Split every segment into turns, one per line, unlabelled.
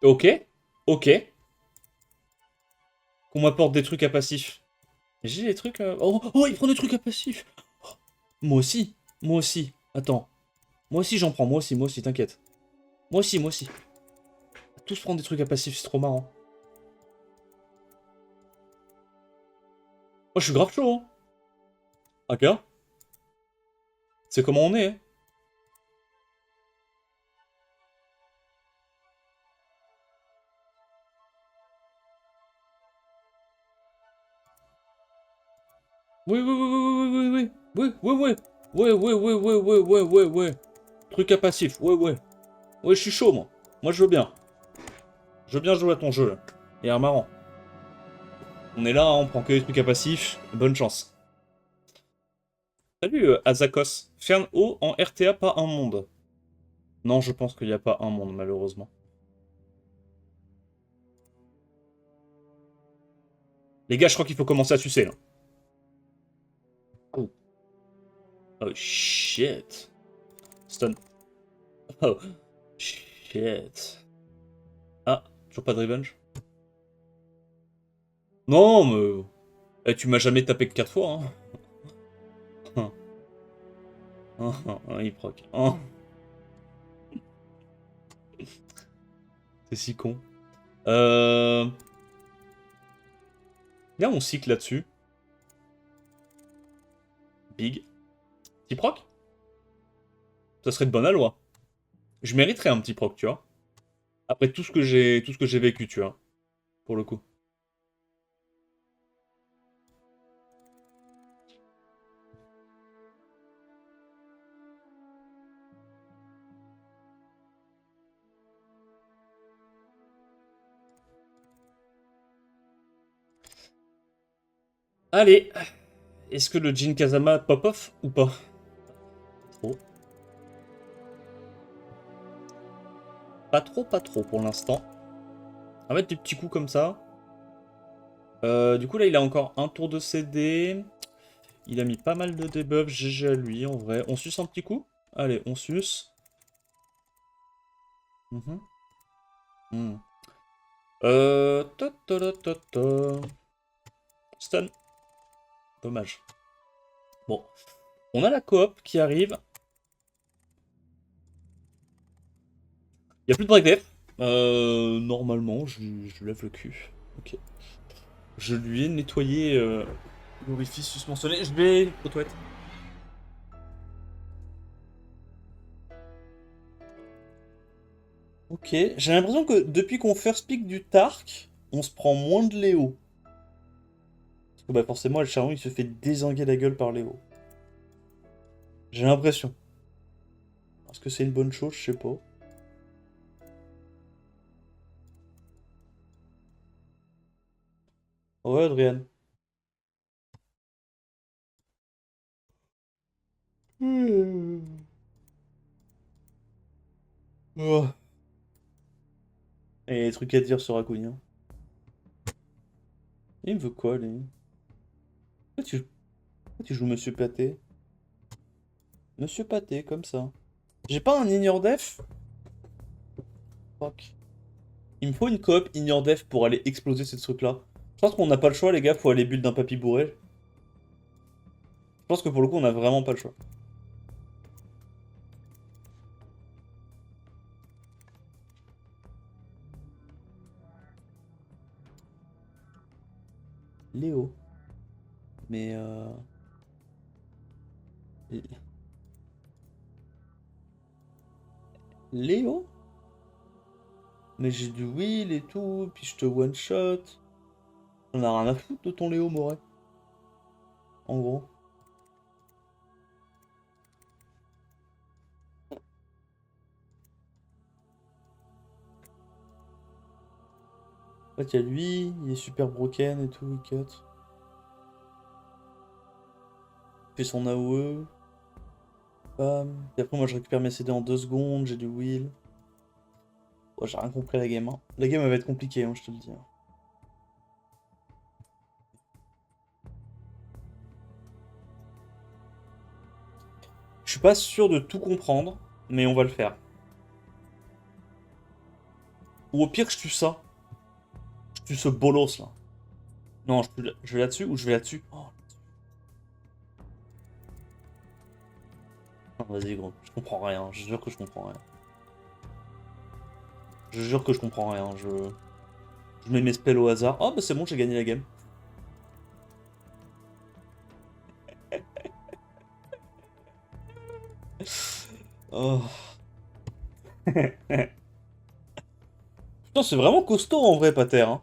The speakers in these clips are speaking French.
Ok. Ok. Qu'on m'apporte des trucs à passif. J'ai des trucs... Oh, oh, il prend des trucs à passif. Moi aussi. Moi aussi. Attends. Moi aussi, j'en prends. Moi aussi, t'inquiète. Moi aussi, moi aussi. Tous prendre des trucs à passif, c'est trop marrant. Moi, je suis grave chaud, hein. Ok. C'est comment on est, hein. Oui, oui, oui, oui, oui, oui, oui, oui, oui, oui, oui, oui, oui, oui, oui, oui, oui. Truc à passif, ouais, ouais. Ouais, je suis chaud, moi. Moi, je veux bien. Je veux bien jouer à ton jeu, là. Il a l'air marrant. On est là, hein, on prend que des trucs à passif. Bonne chance. Salut, Azakos. Fern O en RTA, pas un monde. Non, je pense qu'il n'y a pas un monde, malheureusement. Les gars, je crois qu'il faut commencer à sucer, là. Oh, oh shit. Stun. Oh, shit. Ah, toujours pas de revenge? Non, mais... Eh, tu m'as jamais tapé que 4 fois, hein. Il proc. Oh, c'est si con. Là, on cycle là-dessus. Big. Petit proc? Ça serait de bonne loi. Je mériterais un petit proc, tu vois. Après tout ce que j'ai vécu, tu vois. Pour le coup. Allez. Est-ce que le Jin Kazama pop-off ou pas? Trop. Pas trop pour l'instant. On va mettre des petits coups comme ça. Du coup, là, il a encore un tour de CD. Il a mis pas mal de debuffs. GG à lui, en vrai. On suce un petit coup? Allez, on suce. Mhm. Hmm. Ta. Stun. Dommage. Bon. On a la coop qui arrive. Il n'y a plus de break def. Normalement, je lève le cul. Ok. Je lui ai nettoyé l'orifice susmentionné. Je vais aux toilettes. Ok. J'ai l'impression que depuis qu'on first pick du Tark, on se prend moins de Léo. Parce que bah forcément, le Charbon, il se fait dézinguer la gueule par Léo. J'ai l'impression. Est-ce que c'est une bonne chose? Je sais pas. Ouais, Adrien. Oh. Et des trucs à dire sur Acuna. Il me veut quoi, lui? Pourquoi tu joues Monsieur Pâté? Monsieur Pâté, comme ça. J'ai pas un Ignore Def? Fuck. Il me faut une coop Ignore Def pour aller exploser ce truc-là. Je pense qu'on n'a pas le choix, les gars, faut aller build d'un papy bourré. Je pense que pour le coup, on a vraiment pas le choix. Léo. Mais Léo? Mais j'ai du wheel et tout, puis je te one shot. On a rien à foutre de ton Léo Moret, en gros. En fait, il y a lui, il est super broken et tout, il cut. Il fait son AOE. Bam. Et après, moi, je récupère mes CD en 2 secondes, j'ai du wheel. Ouais, j'ai rien compris à la game, hein. La game, elle va être compliquée, hein, je te le dis, hein. Je suis pas sûr de tout comprendre, mais on va le faire. Ou au pire, je tue ça. Je tue ce bolos là. Non, je vais là-dessus ou je vais là-dessus. Oh. Non, vas-y, gros. Je comprends rien. Je jure que je comprends rien. Je jure que je comprends rien. Je mets mes spells au hasard. Oh, bah c'est bon, j'ai gagné la game. Oh. Putain, c'est vraiment costaud en vrai, Pater. Hein.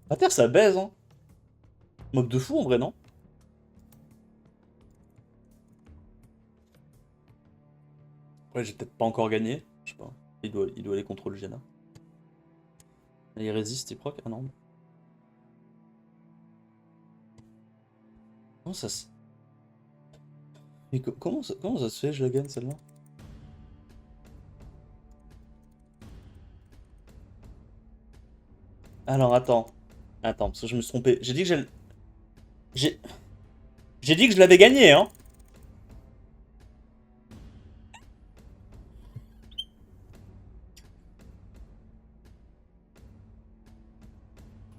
Pater, ça baise, hein. Moque de fou en vrai, non? Ouais, j'ai peut-être pas encore gagné. Je sais pas. Il doit aller contre le Jana. Il résiste, il proc. Ah non. Comment ça se... Mais comment ça se fait, je la gagne celle-là? Alors attends. Attends, parce que je me suis trompé. J'ai dit que J'ai... J'ai dit que je l'avais gagné, hein.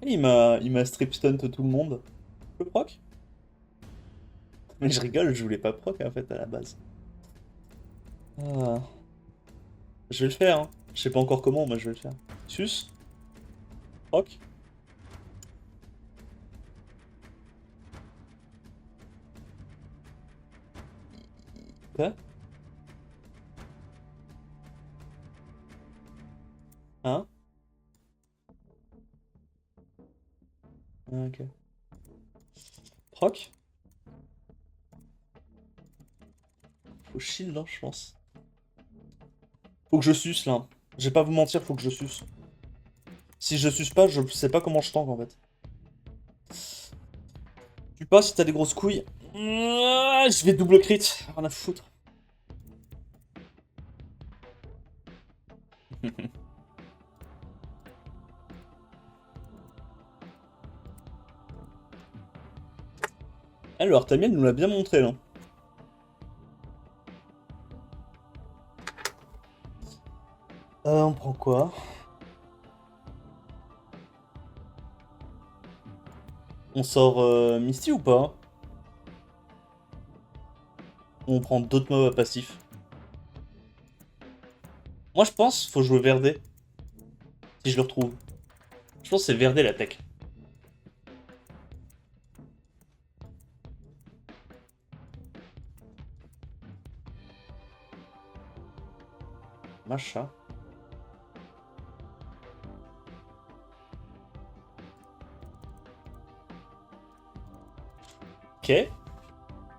Il m'a strip stunt tout le monde. Je peux proc? Mais je rigole, je voulais pas proc en fait à la base. Ah. Je vais le faire, hein. Je sais pas encore comment, mais je vais le faire. Sus. Proc. Quoi? Hein? Ah, ok. Proc. Faut shield, là, je pense. Faut que je suce, là. Je vais pas vous mentir, faut que je suce. Si je suce pas, je sais pas comment je tank, en fait. Tu passes si t'as des grosses couilles. Je vais double crit. Rien à foutre. Alors, Tamien nous l'a bien montré, là. On prend quoi? On sort Misty ou pas? Ou on prend d'autres mobs à passif? Moi, je pense faut jouer Verdé. Si je le retrouve. Je pense que c'est Verdé la tech. Machin. Ok.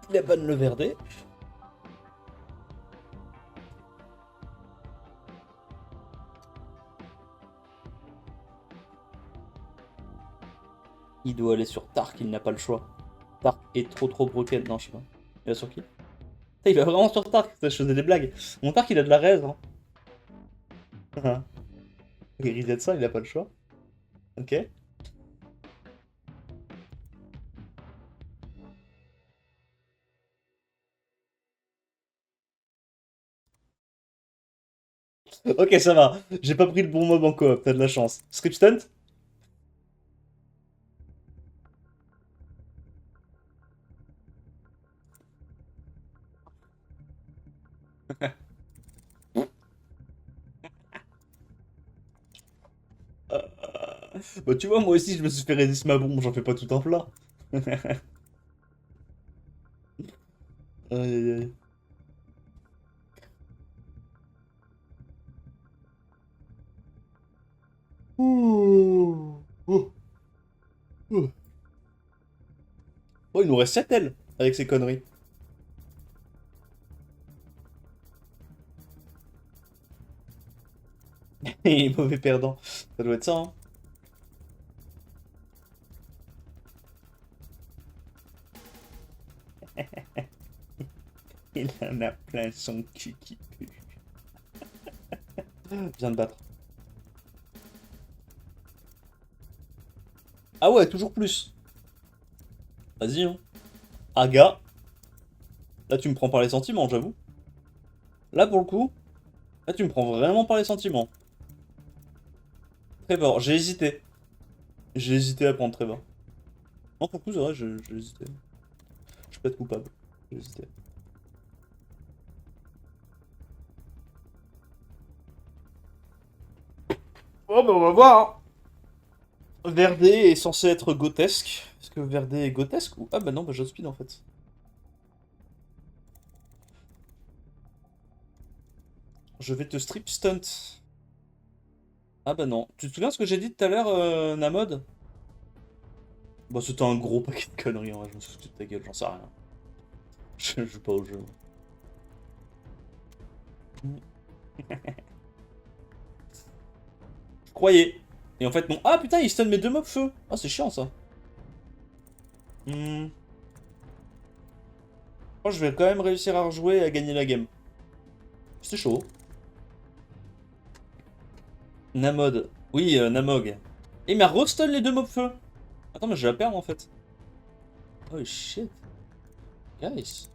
Il a ban le Verdé. Il doit aller sur Tark, il n'a pas le choix. Tark est trop broken. Non, je sais pas. Il va sur qui? Il va vraiment sur Tark, je faisais des blagues. Mon Tark, il a de la raise. Hein. Il reset ça, il a pas le choix. Ok. Ok, ça va. J'ai pas pris le bon mob en coop, t'as de la chance. Strip stunt? Bah tu vois, moi aussi je me suis fait résiste ma bombe, j'en fais pas tout un plat. Aïe aïe aïe. Ouh. Ouh. Ouh. Oh, il nous reste 7 ailes avec ces conneries. Il est mauvais perdant. Ça doit être ça, hein. Il en a plein son cul qui pue. Viens de battre. Ah ouais, toujours plus. Vas-y, hein. Aga. Là, tu me prends par les sentiments, j'avoue. Là, pour le coup, là, tu me prends vraiment par les sentiments. Trevor, j'ai hésité. J'ai hésité à prendre Trevor. Non, pour le coup, c'est vrai, j'ai hésité. Je suis pas coupable. J'ai hésité. Oh, bah on va voir. Hein. Verdé est censé être grotesque. Est-ce que Verdé est grotesque ou... Ah bah non, bah j'ospide en fait. Je vais te strip stunt. Ah bah non. Tu te souviens ce que j'ai dit tout à l'heure, Namod? Bah c'était un gros paquet de conneries, hein. Je me suis foutu de ta gueule, j'en sais rien. Je joue pas au jeu. Je croyais. Et en fait non. Ah putain, il stun mes deux mobs feu. Ah c'est chiant ça. Hmm. Je crois que je vais quand même réussir à rejouer et à gagner la game. C'est chaud. Namod. Oui, Namog. Et il m'a restun les deux mobs feu. Attends, mais je vais la perdre en fait. Oh shit. Guys.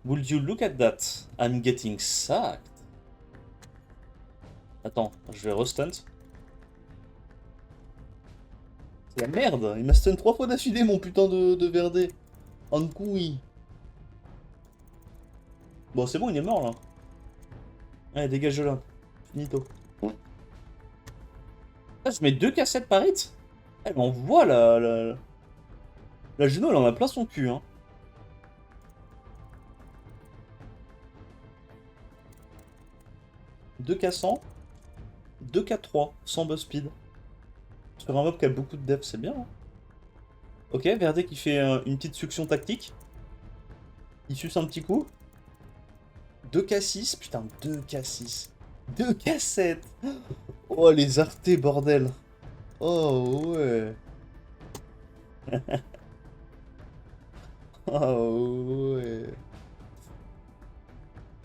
Would you look at that? I'm getting sacked. Attends, je vais restunt. C'est la merde. Il m'a stun 3 fois d'affilée mon putain de Verdé. En couille. Bon, c'est bon, il est mort là. Allez, dégage de là. Finito. Ah, je mets 2 cassettes par hit. Elle m'envoie la Juno, elle en a plein son cul, hein. 2K100, 2K3, sans buzz speed. Sur un mob qui a beaucoup de depth, c'est bien, hein. Ok, Verdé qui fait une petite succion tactique. Il suce un petit coup. 2K6, putain, 2K6. 2K7. Oh, les artés, bordel. Oh, ouais. Oh, ouais.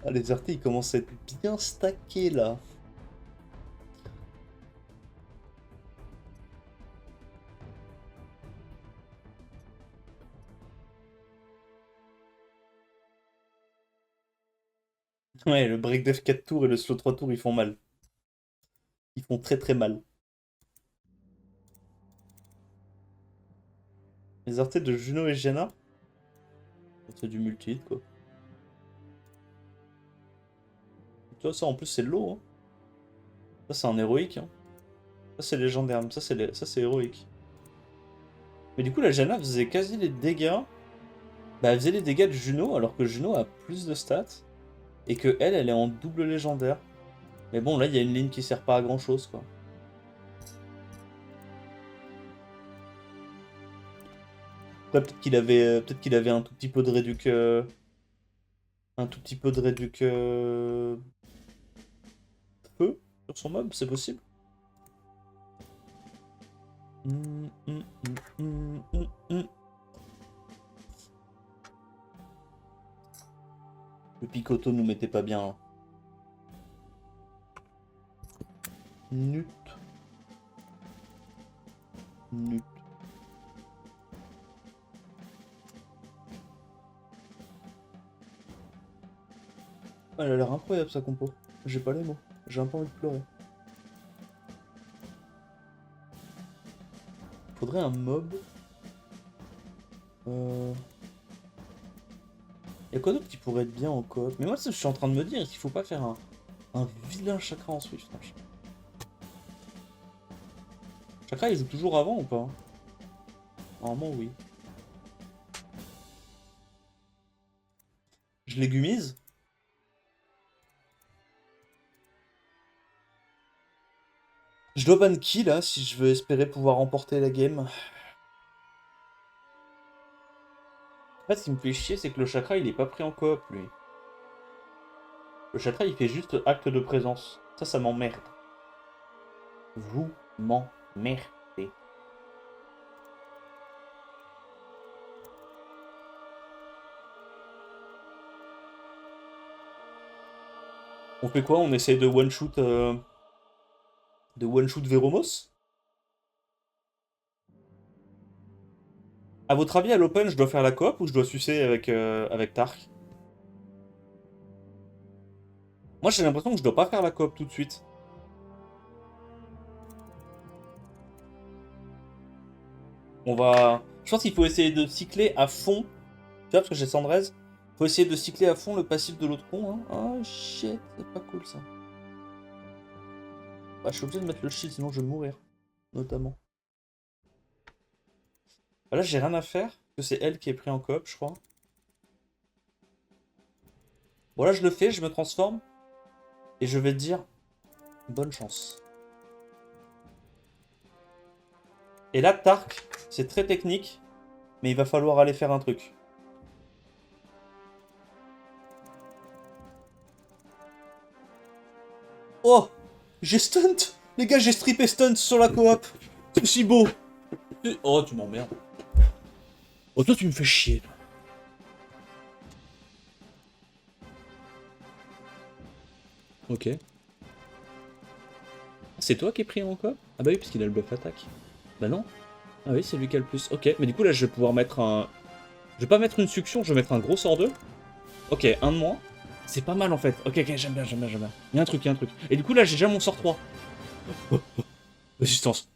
Ah, les artés, ils commencent à être bien stackés, là. Ouais, le break def 4 tours et le slow 3 tours, ils font mal. Ils font très très mal. Les artés de Juno et Jenna. C'est du multi quoi. Tu vois, ça en plus, c'est low, hein. Ça, c'est un héroïque, hein. Ça, c'est légendaire. Ça, c'est héroïque. Mais du coup, la Jenna faisait quasi les dégâts. Bah, elle faisait les dégâts de Juno, alors que Juno a plus de stats. Et que elle est en double légendaire. Mais bon, là, il y a une ligne qui sert pas à grand chose, quoi. Après, peut-être qu'il avait un tout petit peu de réduc. Un tout petit peu de réduc. Feu sur son mob, c'est possible. Le picoto nous mettait pas bien. Hein. Nut. Nut. Elle a l'air incroyable sa compo. J'ai pas les mots. J'ai un peu envie de pleurer. Faudrait un mob. Y'a quoi d'autre qui pourrait être bien en coop? Mais moi, je suis en train de me dire qu'il faut pas faire un vilain chakra en Swift. Chakra, il joue toujours avant ou pas? Normalement, oui. Je légumise. Je dois ban qui là si je veux espérer pouvoir remporter la game? En fait, ce qui me fait chier, c'est que le chakra il est pas pris en coop lui. Le chakra il fait juste acte de présence. Ça m'emmerde. Vous m'emmerdez. On fait quoi? On essaie de one-shoot Veromos? A votre avis, à l'open, je dois faire la coop ou je dois sucer avec Tark? Moi, j'ai l'impression que je dois pas faire la coop tout de suite. On va... Je pense qu'il faut essayer de cycler à fond. Tu vois, parce que j'ai Sandrez. Faut essayer de cycler à fond le passif de l'autre con. Hein. Oh shit, c'est pas cool ça. Bah, je suis obligé de mettre le shield, sinon je vais mourir. Notamment. Bah, là, j'ai rien à faire. Parce que c'est elle qui est pris en coop, je crois. Bon, là, je le fais, je me transforme. Et je vais te dire... Bonne chance. Et là, Tark, c'est très technique. Mais il va falloir aller faire un truc. Oh! J'ai stunt! Les gars, j'ai strip et stunt sur la coop! C'est si beau! Oh, tu m'emmerdes. Oh, toi, tu me fais chier. Ok. C'est toi qui es pris en quoi? Ah bah oui, parce qu'il a le buff attaque. Bah non. Ah oui, c'est lui qui a le plus. Ok, mais du coup, là, je vais pouvoir mettre un... Je vais pas mettre une succion, je vais mettre un gros sort 2. Ok, un de moins. C'est pas mal, en fait. Ok, ok, j'aime bien, j'aime bien, j'aime bien. Il y a un truc, il y a un truc. Et du coup, là, j'ai déjà mon sort 3. Résistance.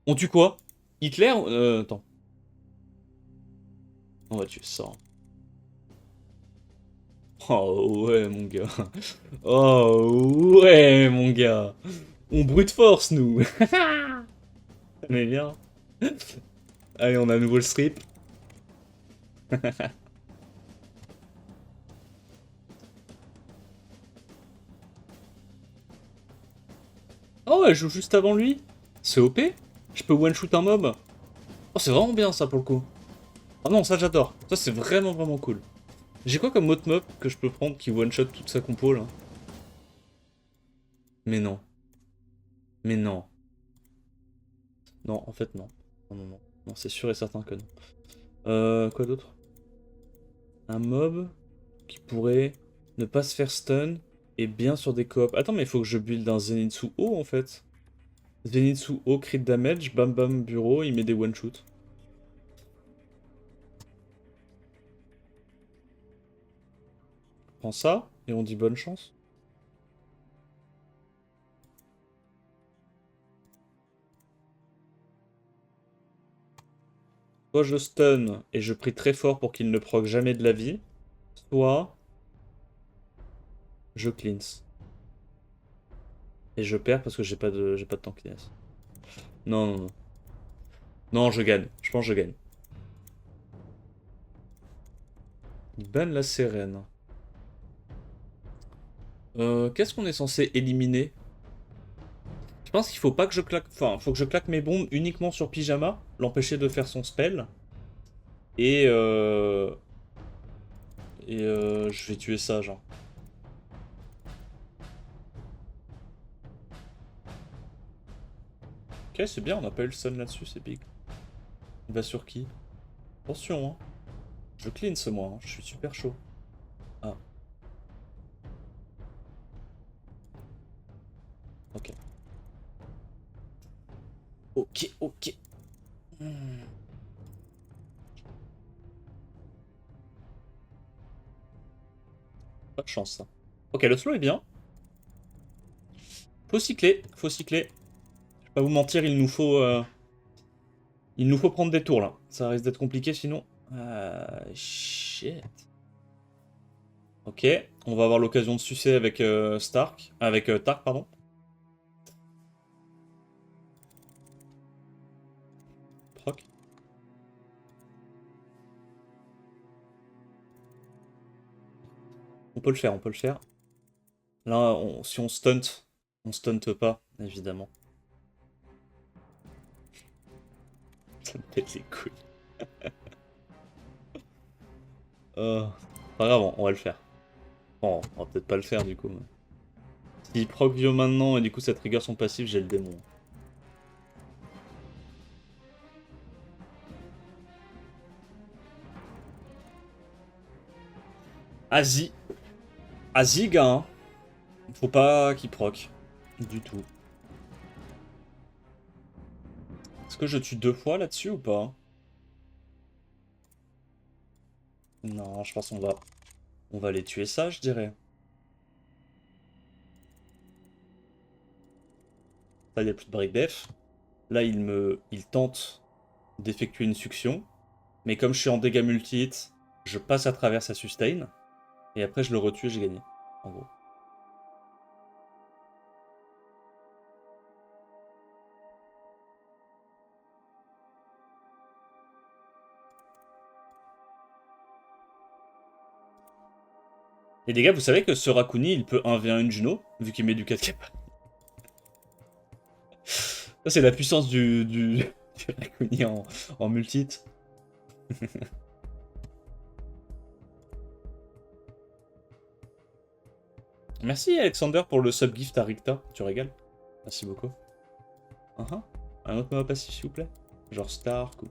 On tue quoi? Hitler? Attends. On va tuer ça. Oh ouais, mon gars. Oh ouais, mon gars. On brute force, nous. Mais bien. Allez, on a un nouveau le strip. Oh, elle joue juste avant lui. C'est OP. Je peux one-shoot un mob. Oh, c'est vraiment bien ça pour le coup. Oh non, ça j'adore. Ça c'est vraiment vraiment cool. J'ai quoi comme autre mob que je peux prendre qui one-shot toute sa compo là? Mais non. Mais non. Non, en fait non. Non, non, non. Non, c'est sûr et certain que non. Quoi d'autre? Un mob qui pourrait ne pas se faire stun et bien sur des coops. Attends, mais il faut que je build un Zenitsu haut en fait. Zenitsu haut, crit damage, bam bam bureau, il met des one-shoot. Prends ça et on dit bonne chance. Soit je stun et je prie très fort pour qu'il ne proc jamais de la vie, soit je cleanse. Et je perds parce que j'ai pas de tankiness. Non, non, non. Non, je gagne. Je pense que je gagne. Il banne la sérène. Qu'est-ce qu'on est censé éliminer? Je pense qu'il faut pas que je claque... Enfin, faut que je claque mes bombes uniquement sur Pyjama, l'empêcher de faire son spell. Et je vais tuer ça, genre. Ok, c'est bien, on n'a pas eu le stun là-dessus, c'est big. Il va sur qui? Attention, hein. Je clean ce moi, hein. Je suis super chaud. Ah. Ok. Ok, ok. Pas de chance, ça. Ok, le slow est bien. Faut cycler, faut cycler. Je vais pas vous mentir, il nous faut prendre des tours, là. Ça risque d'être compliqué, sinon... Shit. Ok, on va avoir l'occasion de sucer avec Stark. Avec Tark, pardon. Proc. On peut le faire, on peut le faire. Là, si on stunt pas, évidemment. Ça me pète les couilles. Pas grave, on va le faire. Bon, on va peut-être pas le faire du coup. Mais... S'il proc Vio maintenant et du coup ça trigger son passif, j'ai le démon. Asie. Asie, gars. Hein. Faut pas qu'il proc. Du tout. Est-ce que je tue 2 fois là-dessus ou pas? Non, je pense qu'on va... On va les tuer ça, je dirais. Là, il n'y a plus de break def. Là, il tente d'effectuer une succion. Mais comme je suis en dégâts multi-hit, je passe à travers sa sustain. Et après, je le retue et j'ai gagné. En gros. Et les gars, vous savez que ce Rakuni, il peut 1v1 une Juno, vu qu'il met du 4 cap. Ça, c'est la puissance du Rakuni en multi-hit. Merci Alexander pour le sub-gift à Ricta, tu régales. Merci beaucoup. Un autre mot passif s'il vous plaît. Genre Stark ou...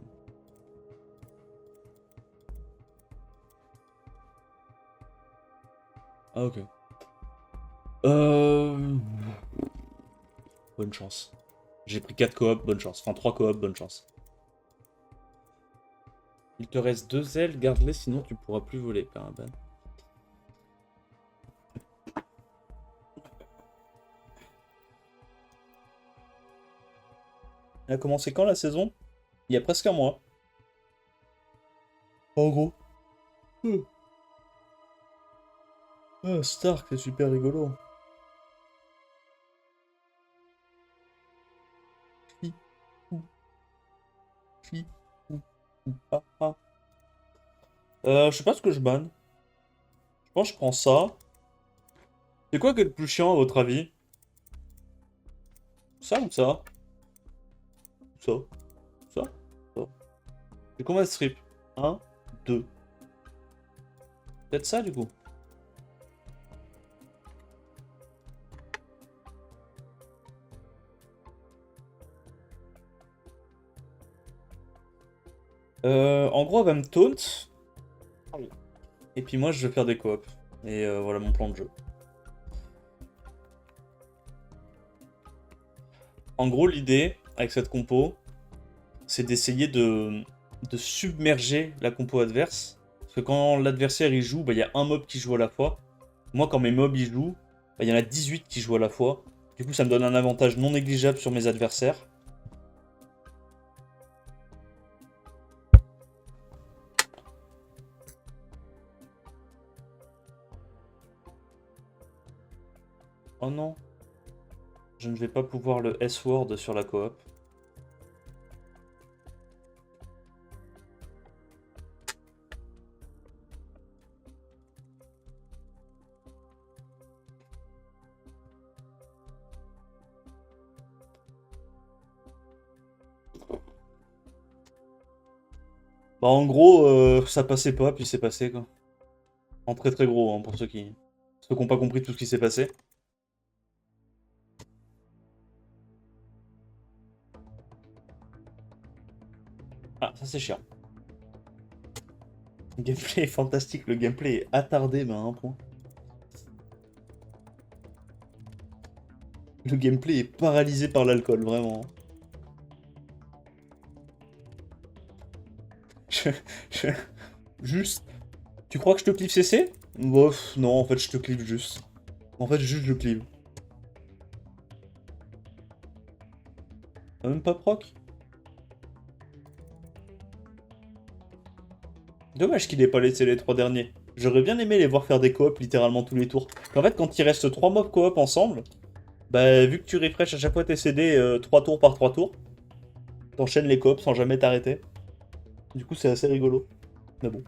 Ah ok. Bonne chance. J'ai pris 4 coop, bonne chance. Enfin 3 coop, bonne chance. Il te reste 2 ailes, garde-les sinon tu pourras plus voler, Paraban. Elle a commencé quand la saison? Il y a presque un mois. En gros. Ah, Stark, c'est super rigolo. Fi, ou, fi, ou, ah, ah. Je sais pas ce que je banne. Je pense que je prends ça. C'est quoi qui est le plus chiant à votre avis? Ça ou ça? Ça? Ça? Ça? C'est combien de strips? 1, 2. Peut-être ça du coup. En gros, elle va me taunt. Et puis moi, je vais faire des coops. Et voilà mon plan de jeu. En gros, l'idée, avec cette compo, c'est d'essayer de submerger la compo adverse. Parce que quand l'adversaire il joue, bah, y a un mob qui joue à la fois. Moi, quand mes mobs ils jouent, bah, y en a 18 qui jouent à la fois. Du coup, ça me donne un avantage non négligeable sur mes adversaires. Oh non. Je ne vais pas pouvoir le S-word sur la coop. Bah en gros, ça passait pas, puis c'est passé quoi. En très très gros, hein, pour ceux qui n'ont pas compris tout ce qui s'est passé. Ah, ça c'est chiant. Le gameplay est fantastique, le gameplay est attardé, mais à un point. Le gameplay est paralysé par l'alcool, vraiment. Je- Juste. Tu crois que je te clive CC? Bof, non, en fait, je te clive juste. En fait, juste je clive. T'as même pas proc? Dommage qu'il ait pas laissé les 3 derniers. J'aurais bien aimé les voir faire des coops littéralement tous les tours. En fait, quand il reste 3 mobs coop ensemble, bah, vu que tu refresh à chaque fois tes CD 3 tours par 3 tours, t'enchaînes les coops sans jamais t'arrêter. Du coup, c'est assez rigolo. Mais bon.